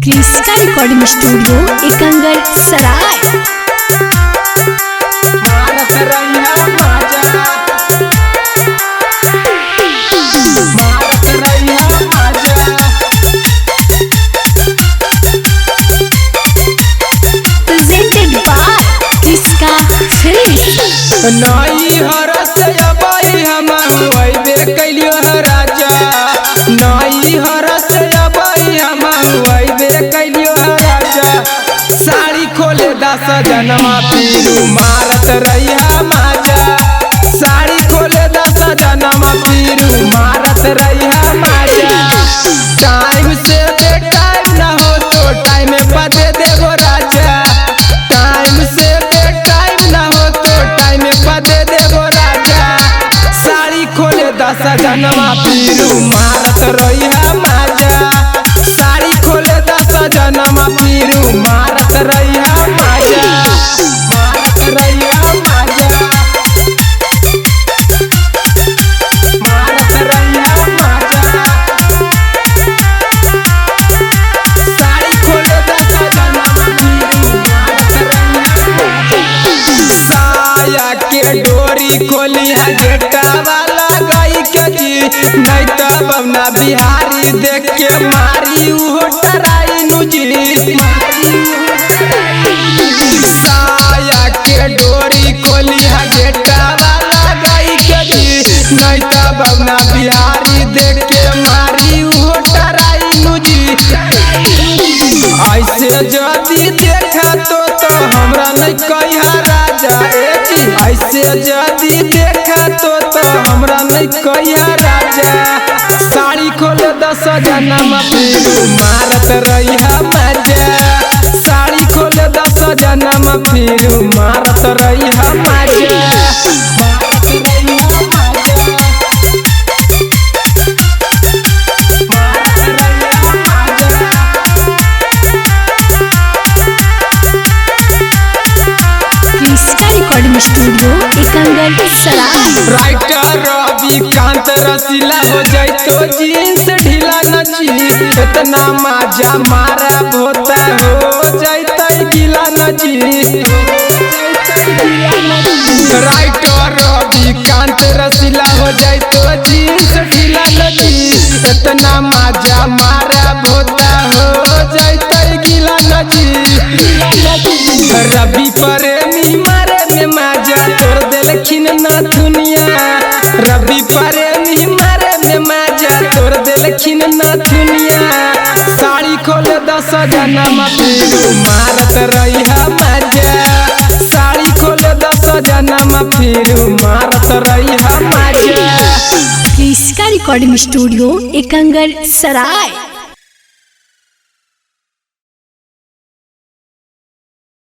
क्रिस्का recording studio एकंगर सराय। Presented by क्रिस्का फिल्म। नई हरस अबई हम वैबे कैलियो राजा, नई हरस अबई हम वैबे कैलियो राजा। साड़ी खोले 10 जनमा पीरू मारत रहिया माजा, साड़ी खोले 10 जनमा पीरू मारत रहिया माजा। टाइम से टाइम ना हो तो टाइम पर दे देबो राजा, टाइम से टाइम ना हो तो टाइम पर दे देबो राजा। साड़ी खोले 10 जनमा पीरू मारत रहिया माजा, साड़ी खोले 10 जनमा पीरू मारत रहिया माजा, मारत रहिया माजा, मारत रहिया माजा। साड़ी खोले 10 जनमा पीरू मारत रहिया माजा। साया के डोरी खोली है गेटा वाला गई के जी, नहीं तो बमना बिहारी देख के मारी उहो टराई नुजी। साया के डोरी खोली है गेटा वाला गई के जी, नहीं तो बमना बिहारी देख के मारी उहो टराई नुजी। ऐसे जदी देखा तो हमरा नहीं कहिया राजा ए जी, ऐसे जदी देखा तो हमरा नहीं कहिया राजा। साड़ी खोले 10 जनमा पीरू मारत रहिया माजा, साड़ी खोले 10 जनमा पीरू मारत रहिया माजा, मारत रहिया माजा, मारत रहिया माजा। क्रिस्का रिकॉर्डिंग स्टूडियो एकंगर सराय। राइटर रविकांत रसीला हो जाइतो जींस ढीला नची, इतना माजा मारा होता हो जाइता गीला नची। राइटर रविकांत रसीला हो जाइतो जींस ढीला नची, इतना माजा मारा होता हो जाइता गीला नची। रवि प्रेमी मारे में माजा तोड़ देलखिन ना दुनिया, रवि प्रेमी मारे में माजा तोड़ देलखिन ना दुनिया। साड़ी खोले 10 जनमा पीरू मारत रहिया माजा, साड़ी खोले 10 जनमा पीरू मारत रहिया माजा। क्रिस्का रिकॉर्डिंग स्टूडियो एकंगर सराय।